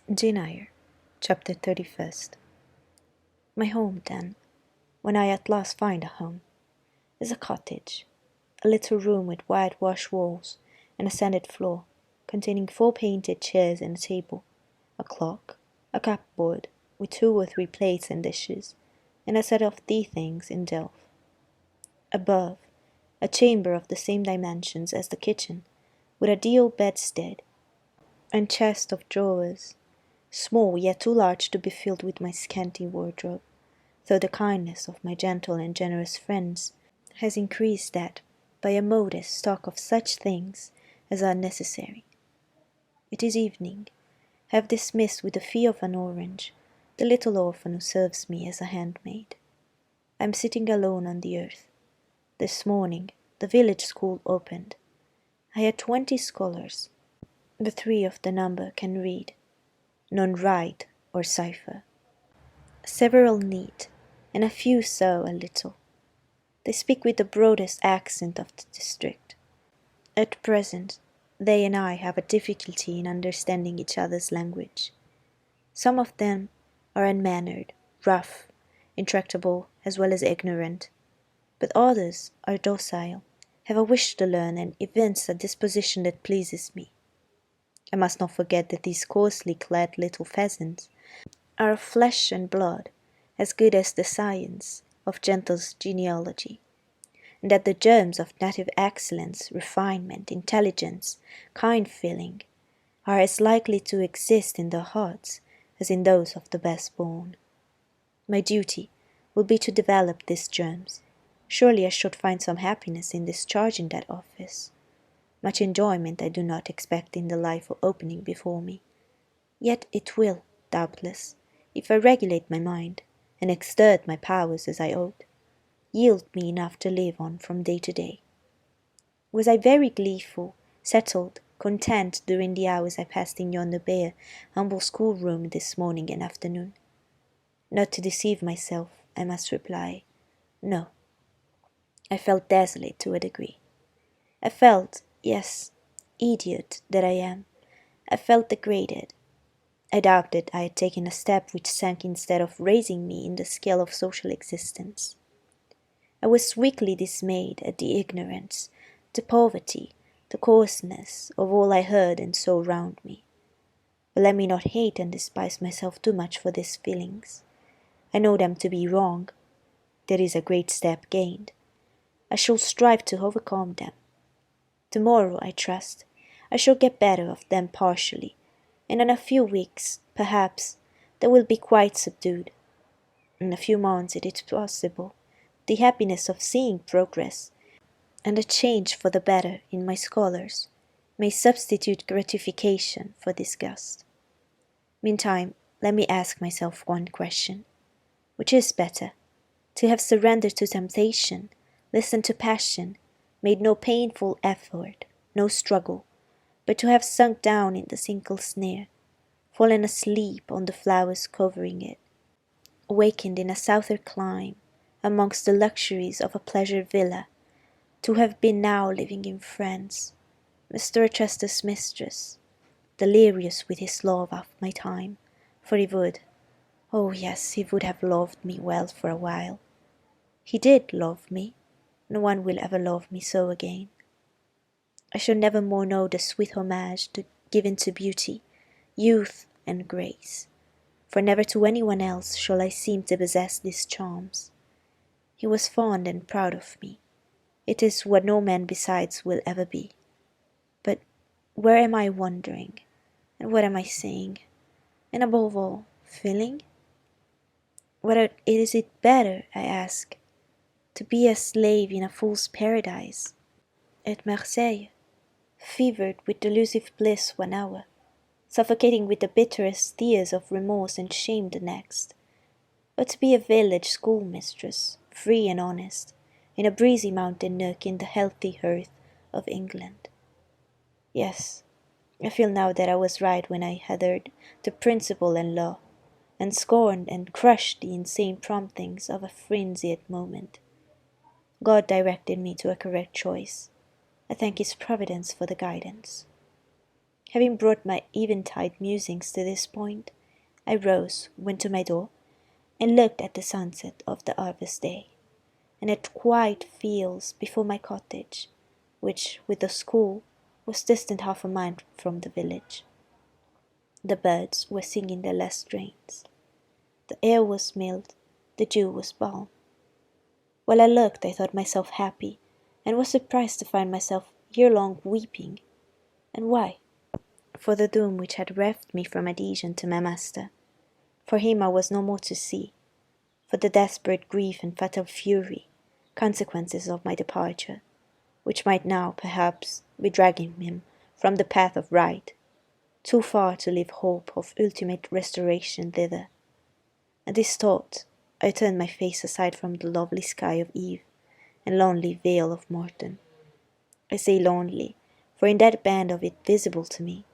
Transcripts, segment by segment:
Eyre, Chapter 31st. My home, then, when I at last find a home, is a cottage, a little room with whitewashed walls and a sanded floor, containing 4 painted chairs and a table, a clock, a cupboard with 2 or 3 plates and dishes, and a set of tea things in delf. Above, a chamber of the same dimensions as the kitchen, with a deal bedstead and chest of drawers, small yet too large to be filled with my scanty wardrobe, though the kindness of my gentle and generous friends has increased that by a modest stock of such things as are necessary. It is evening. I have dismissed with the fee of an orange the little orphan who serves me as a handmaid. I am sitting alone on the earth. This morning the village school opened. I had 20 scholars, but 3 of the number can read, none write or cipher. Several knit, and a few sew a little. They speak with the broadest accent of the district. At present, they and I have a difficulty in understanding each other's language. Some of them are unmannered, rough, intractable, as well as ignorant, but others are docile, have a wish to learn, and evince a disposition that pleases me. I must not forget that these coarsely clad little pheasants are of flesh and blood, as good as the science of gentle genealogy, and that the germs of native excellence, refinement, intelligence, kind feeling, are as likely to exist in their hearts as in those of the best born. My duty will be to develop these germs. Surely I should find some happiness in discharging that office. Much enjoyment I do not expect in the life opening before me. Yet it will, doubtless, if I regulate my mind, and exert my powers as I ought, yield me enough to live on from day to day. Was I very gleeful, settled, content during the hours I passed in yonder bare, humble schoolroom this morning and afternoon? Not to deceive myself, I must reply, no. I felt desolate to a degree. I felt, yes, idiot that I am, I felt degraded. I doubted I had taken a step which sank instead of raising me in the scale of social existence. I was weakly dismayed at the ignorance, the poverty, the coarseness of all I heard and saw round me. But let me not hate and despise myself too much for these feelings. I know them to be wrong. There is a great step gained. I shall strive to overcome them. Tomorrow, I trust, I shall get better of them partially, and in a few weeks, perhaps, they will be quite subdued. In a few months it is possible the happiness of seeing progress, and a change for the better in my scholars, may substitute gratification for disgust. Meantime, let me ask myself one question. Which is better, to have surrendered to temptation, listened to passion, made no painful effort, no struggle, but to have sunk down in the single snare, fallen asleep on the flowers covering it, awakened in a souther clime, amongst the luxuries of a pleasure villa, to have been now living in France, Mr. Rochester's mistress, delirious with his love of my time, for he would, oh yes, he would have loved me well for a while. He did love me. No one will ever love me so again. I shall never more know the sweet homage given to beauty, youth, and grace, for never to anyone else shall I seem to possess these charms. He was fond and proud of me. It is what no man besides will ever be. But where am I wandering, and what am I saying, and above all, feeling? Whether is it better, I ask, to be a slave in a fool's paradise, at Marseilles, fevered with delusive bliss one hour, suffocating with the bitterest tears of remorse and shame the next, or to be a village schoolmistress, free and honest, in a breezy mountain nook in the healthy earth of England? Yes, I feel now that I was right when I adhered to principle and law, and scorned and crushed the insane promptings of a frenzied moment. God directed me to a correct choice. I thank His providence for the guidance. Having brought my eventide musings to this point, I rose, went to my door, and looked at the sunset of the harvest day, and at quiet fields before my cottage, which, with the school, was distant half a mile from the village. The birds were singing their last strains. The air was mild, the dew was balm. While I looked, I thought myself happy, and was surprised to find myself ere long weeping. And why? For the doom which had reft me from adhesion to my master. For him I was no more to see. For the desperate grief and fatal fury, consequences of my departure, which might now, perhaps, be dragging him from the path of right, too far to leave hope of ultimate restoration thither. At this thought, I turned my face aside from the lovely sky of Eve and lonely vale of Morton. I say lonely, for in that band of it visible to me,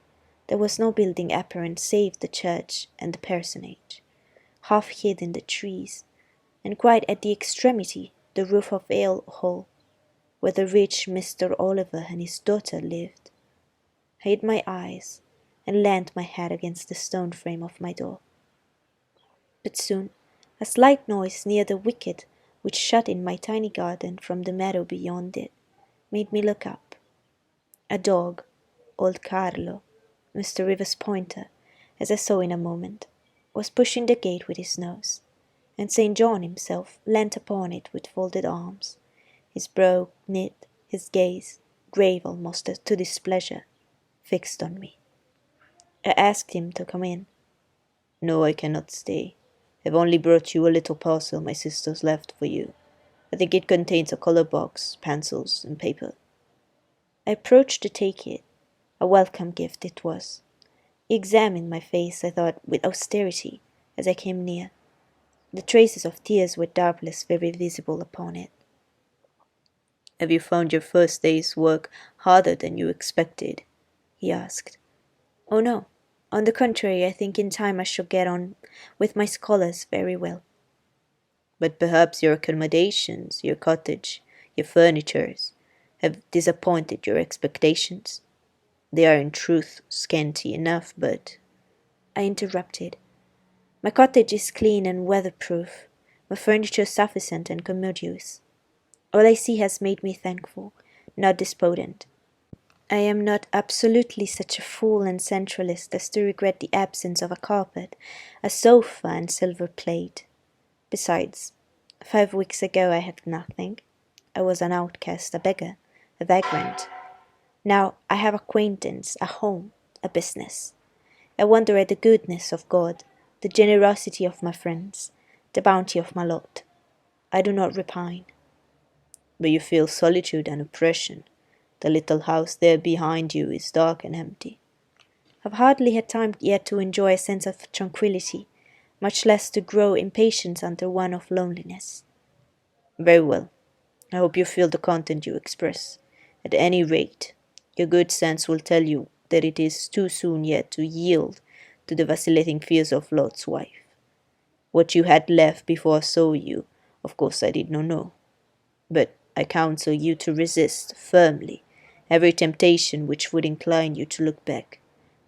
there was no building apparent save the church and the parsonage, half hid in the trees, and quite at the extremity the roof of Ale Hall, where the rich Mr. Oliver and his daughter lived. I hid my eyes and leaned my head against the stone frame of my door. But soon a slight noise near the wicket which shut in my tiny garden from the meadow beyond it made me look up. A dog, old Carlo, Mr. Rivers' pointer, as I saw in a moment, was pushing the gate with his nose, and St. John himself leant upon it with folded arms, his brow knit, his gaze, grave almost to displeasure, fixed on me. I asked him to come in. No, I cannot stay. I've only brought you a little parcel my sisters left for you. I think it contains a colour box, pencils, and paper. I approached to take it. A welcome gift it was. He examined my face, I thought, with austerity, as I came near. The traces of tears were doubtless very visible upon it. Have you found your first day's work harder than you expected? He asked. Oh no. On the contrary, I think in time I shall get on with my scholars very well. But perhaps your accommodations, your cottage, your furnitures, have disappointed your expectations? They are in truth scanty enough, but... I interrupted. My cottage is clean and weatherproof, my furniture sufficient and commodious. All I see has made me thankful, not despondent. I am not absolutely such a fool and centralist as to regret the absence of a carpet, a sofa, and silver plate. Besides, 5 weeks ago I had nothing. I was an outcast, a beggar, a vagrant. Now I have acquaintance, a home, a business. I wonder at the goodness of God, the generosity of my friends, the bounty of my lot. I do not repine. But you feel solitude and oppression. The little house there behind you is dark and empty. I've hardly had time yet to enjoy a sense of tranquillity, much less to grow impatient under one of loneliness. Very well. I hope you feel the content you express. At any rate, your good sense will tell you that it is too soon yet to yield to the vacillating fears of Lot's wife. What you had left before I saw you, of course I did not know. But I counsel you to resist firmly every temptation which would incline you to look back.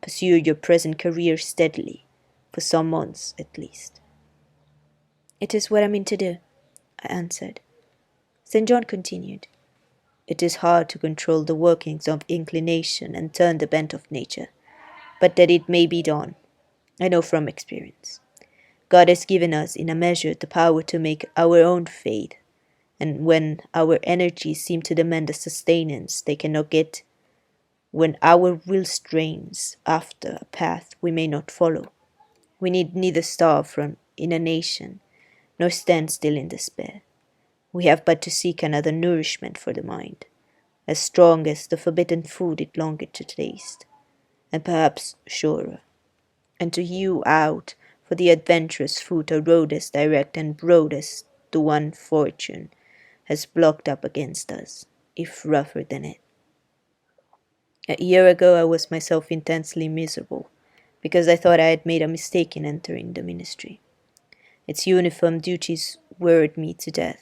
Pursue your present career steadily, for some months at least. It is what I mean to do, I answered. St. John continued. It is hard to control the workings of inclination and turn the bent of nature, but that it may be done, I know from experience. God has given us in a measure the power to make our own fate, and when our energies seem to demand a sustenance they cannot get, when our will strains after a path we may not follow, we need neither starve from inanition nor stand still in despair. We have but to seek another nourishment for the mind, as strong as the forbidden food it longed to taste, and perhaps surer, and to hew out for the adventurous foot a road as direct and broad as the one fortune has blocked up against us, if rougher than it. A year ago I was myself intensely miserable, because I thought I had made a mistake in entering the ministry. Its uniform duties worried me to death.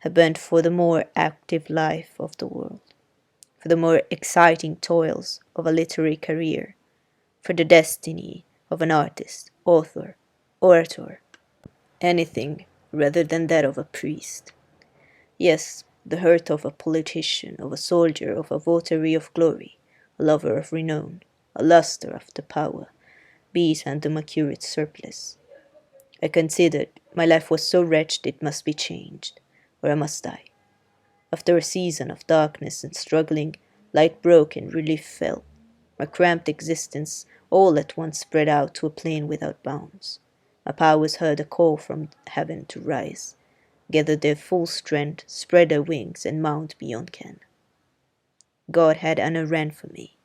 I burned for the more active life of the world, for for the more exciting toils of a literary career, for the destiny of an artist, author, orator, anything rather than that of a priest. Yes, the hurt of a politician, of a soldier, of a votary of glory, a lover of renown, a luster after power, be it unto my curate surplice. I considered my life was so wretched it must be changed, or I must die. After a season of darkness and struggling, light broke and relief fell. My cramped existence all at once spread out to a plain without bounds. My powers heard a call from heaven to rise, gather their full strength, spread their wings, and mount beyond ken. God had an errand for me,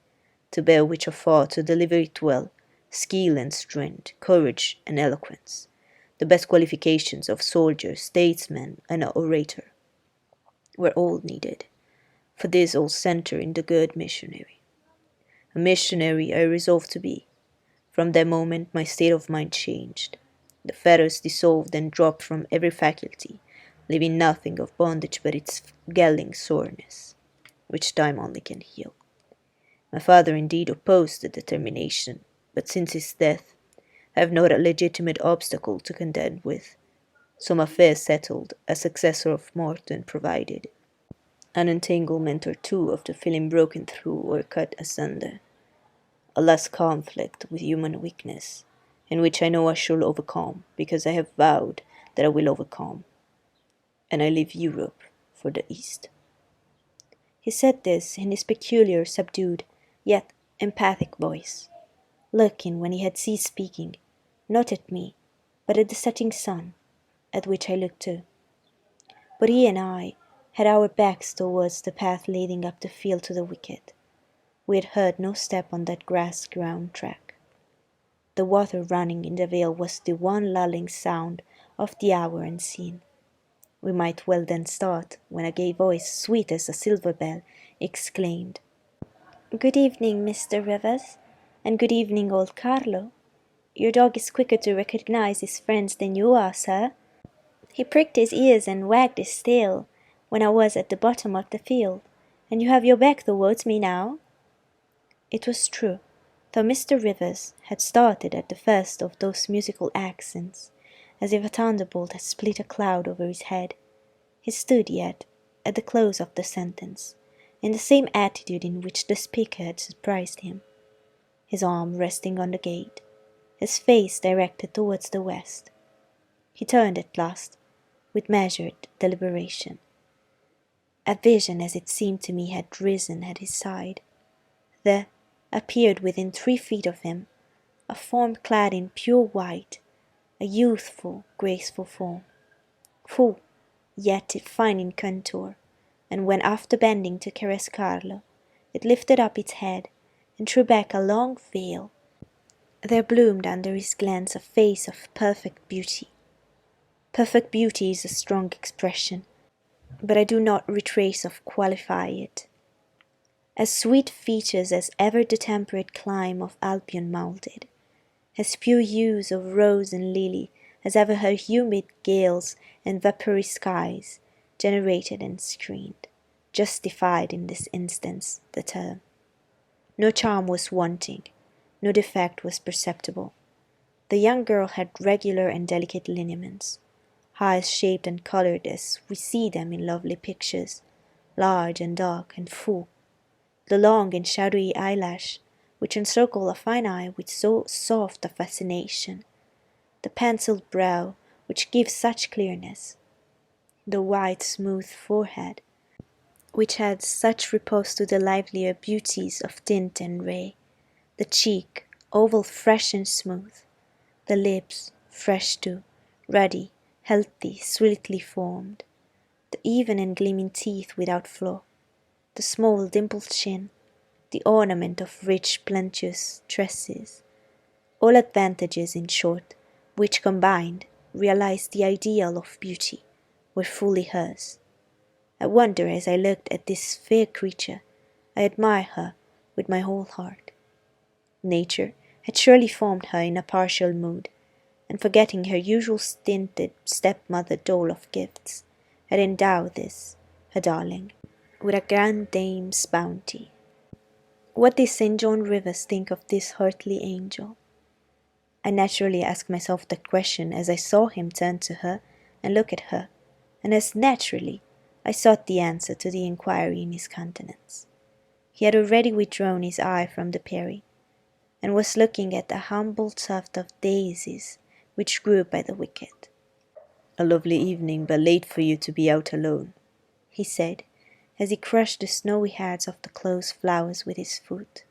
to bear which afar, to deliver it well, skill and strength, courage and eloquence, the best qualifications of soldier, statesman, and orator, were all needed. For this all center in the good missionary. A missionary I resolved to be. From that moment my state of mind changed. The fetters dissolved and dropped from every faculty, leaving nothing of bondage but its galling soreness, which time only can heal. My father indeed opposed the determination, but since his death I have not a legitimate obstacle to contend with. So my affairs settled, a successor of Morton provided. An entanglement or two of the feeling broken through or cut asunder. A last conflict with human weakness, in which I know I shall overcome, because I have vowed that I will overcome. And I leave Europe for the East. He said this in his peculiar, subdued, yet emphatic voice, looking, when he had ceased speaking, not at me, but at the setting sun, at which I looked too. But he and I had our backs towards the path leading up the field to the wicket. We had heard no step on that grass-grown track. The water running in the vale was the one lulling sound of the hour and scene. We might well then start, when a gay voice, sweet as a silver bell, exclaimed, "Good evening, Mr. Rivers, and good evening, old Carlo. Your dog is quicker to recognize his friends than you are, sir. He pricked his ears and wagged his tail when I was at the bottom of the field, and you have your back towards me now." It was true, though Mr. Rivers had started at the first of those musical accents, as if a thunderbolt had split a cloud over his head. He stood yet, at the close of the sentence, in the same attitude in which the speaker had surprised him, his arm resting on the gate, his face directed towards the west. He turned at last, with measured deliberation. A vision, as it seemed to me, had risen at his side. There appeared within 3 feet of him a form clad in pure white, a youthful, graceful form, full, yet fine in contour, and when after bending to caress Carlo, it lifted up its head and threw back a long veil, there bloomed under his glance a face of perfect beauty. Perfect beauty is a strong expression, but I do not retrace or qualify it. As sweet features as ever the temperate clime of Albion moulded, as pure hues of rose and lily as ever her humid gales and vapory skies generated and screened, justified in this instance the term. No charm was wanting, no defect was perceptible. The young girl had regular and delicate lineaments, eyes shaped and coloured as we see them in lovely pictures, large and dark and full, the long and shadowy eyelash which encircled a fine eye with so soft a fascination, the penciled brow which gives such clearness, the white smooth forehead which adds such repose to the livelier beauties of tint and ray, the cheek, oval, fresh and smooth, the lips, fresh too, ruddy, healthy, sweetly formed, the even and gleaming teeth without flaw, the small dimpled chin, the ornament of rich plenteous tresses, all advantages, in short, which combined realized the ideal of beauty, were fully hers. I wonder, as I looked at this fair creature, I admire her with my whole heart. Nature had surely formed her in a partial mood, and forgetting her usual stinted stepmother dole of gifts, had endowed this, her darling, with a grand dame's bounty. What did St. John Rivers think of this earthly angel? I naturally asked myself that question as I saw him turn to her and look at her, and as naturally I sought the answer to the inquiry in his countenance. He had already withdrawn his eye from the Peri, and was looking at a humble tuft of daisies which grew by the wicket. "A lovely evening, but late for you to be out alone," he said, as he crushed the snowy heads of the closed flowers with his foot.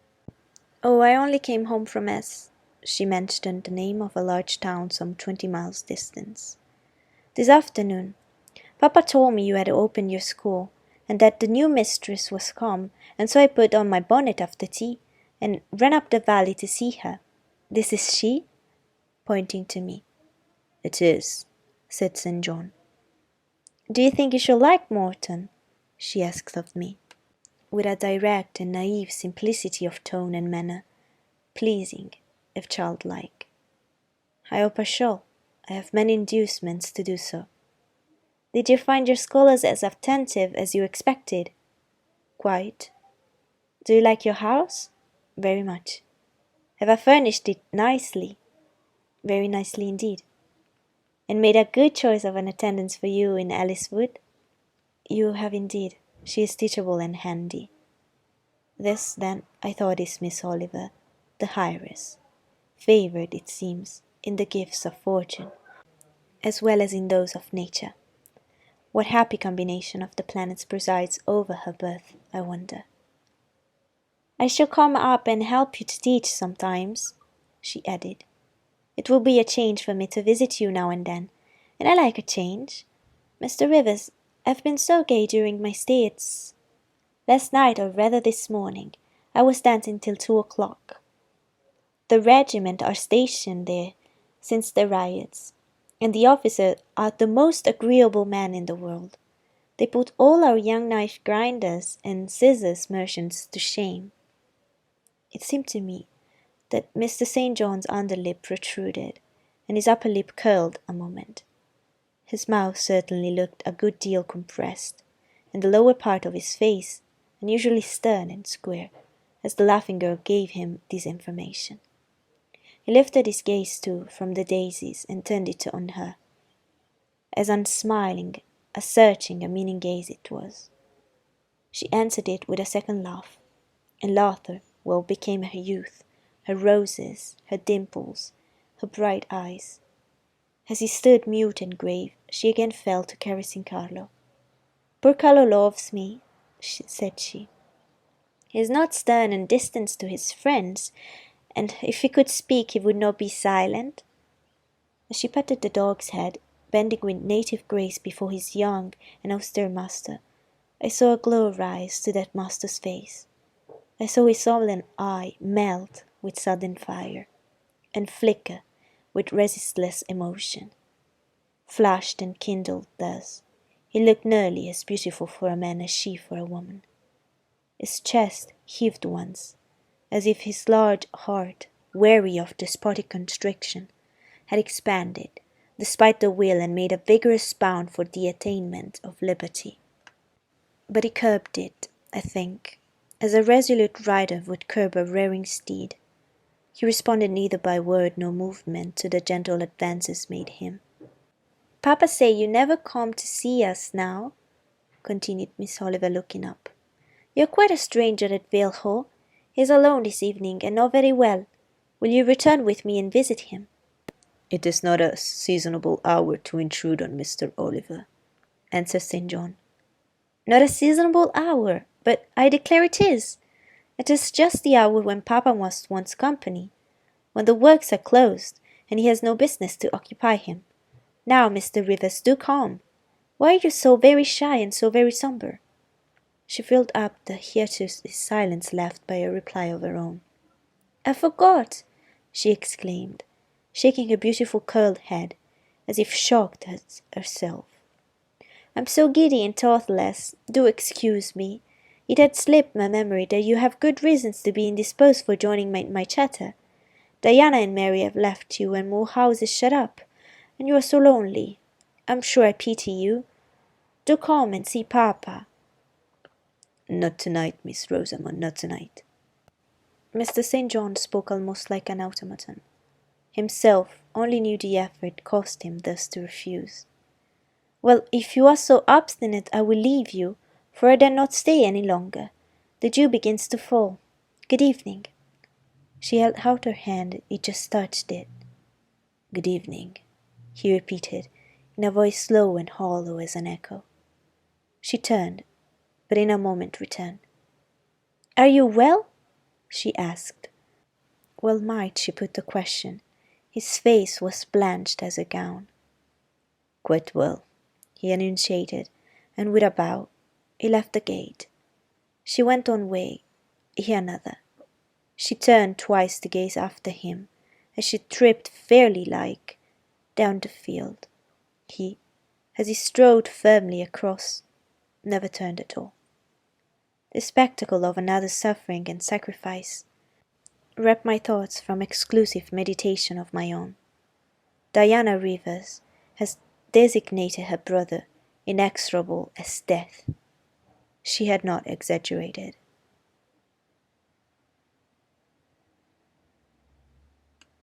"Oh, I only came home from S." She mentioned the name of a large town some 20 miles distant. "This afternoon. Papa told me you had opened your school, and that the new mistress was come, and so I put on my bonnet after tea, and ran up the valley to see her. This is she?" pointing to me. "It is," said St. John. "Do you think you shall like Morton?" she asked of me, with a direct and naive simplicity of tone and manner, pleasing, if childlike. "I hope I shall. I have many inducements to do so." "Did you find your scholars as attentive as you expected?" "Quite." "Do you like your house?" "Very much." "Have I furnished it nicely?" "Very nicely indeed." "And made a good choice of an attendance for you in Alice Wood?" "You have indeed. She is teachable and handy." This, then, I thought is Miss Oliver, the heiress, favoured, it seems, in the gifts of fortune, as well as in those of nature. What happy combination of the planets presides over her birth, I wonder. "I shall come up and help you to teach sometimes," she added. "It will be a change for me to visit you now and then, and I like a change. Mr. Rivers, I've been so gay during my stay at Last night, or rather this morning, I was dancing till 2 o'clock. The regiment are stationed there since the riots, and the officers are the most agreeable men in the world. They put all our young knife grinders and scissors merchants to shame." It seemed to me that Mr. St. John's underlip protruded, and his upper lip curled a moment. His mouth certainly looked a good deal compressed, and the lower part of his face unusually stern and square, as the laughing girl gave him this information. He lifted his gaze too from the daisies and turned it on her. As unsmiling, a searching, a meaning gaze it was. She answered it with a second laugh, and laughter well became her youth, her roses, her dimples, her bright eyes. As he stood mute and grave, she again fell to caressing Carlo. "Poor Carlo loves me," said she. "He is not stern and distant to his friends, and if he could speak he would not be silent." As she patted the dog's head, bending with native grace before his young and austere master, I saw a glow rise to that master's face. I saw his solemn eye melt with sudden fire, and flicker with resistless emotion. Flushed and kindled thus, he looked nearly as beautiful for a man as she for a woman. His chest heaved once, as if his large heart, weary of despotic constriction, had expanded, despite the will, and made a vigorous bound for the attainment of liberty. But he curbed it, I think, as a resolute rider would curb a rearing steed. He responded neither by word nor movement to the gentle advances made him. "Papa say you never come to see us now," continued Miss Oliver, looking up. "You're quite a stranger at Vale Hall. He's alone this evening, and not very well. Will you return with me and visit him?" "It is not a seasonable hour to intrude on Mr. Oliver," answered St. John. "Not a seasonable hour, but I declare it is. It is just the hour when Papa must want company, when the works are closed, and he has no business to occupy him. Now, Mr. Rivers, do come. Why are you so very shy and so very sombre?" She filled up the hiatus silence left by a reply of her own. "I forgot," she exclaimed, shaking her beautiful curled head, as if shocked at herself. "I'm so giddy and thoughtless. Do excuse me. It had slipped my memory that you have good reasons to be indisposed for joining my chatter. Diana and Mary have left you, and Moor House is shut up, and you are so lonely. I'm sure I pity you. Do come and see Papa." Not tonight, Miss Rosamond, not tonight. Mr. St. John spoke almost like an automaton. Himself only knew the effort it cost him thus to refuse. Well, if you are so obstinate, I will leave you, for I dare not stay any longer. The dew begins to fall. Good evening. She held out her hand, he just touched it. Good evening, he repeated, in a voice slow and hollow as an echo. She turned, but in a moment returned. Are you well? She asked. Well might she put the question. His face was blanched as a gown. Quite well, he enunciated, and with a bow, he left the gate. She went on way, he another. She turned twice to gaze after him, as she tripped fairly like down the field. He, as he strode firmly across, never turned at all. The spectacle of another's suffering and sacrifice wrapped my thoughts from exclusive meditation of my own. Diana Rivers has designated her brother inexorable as death. She had not exaggerated.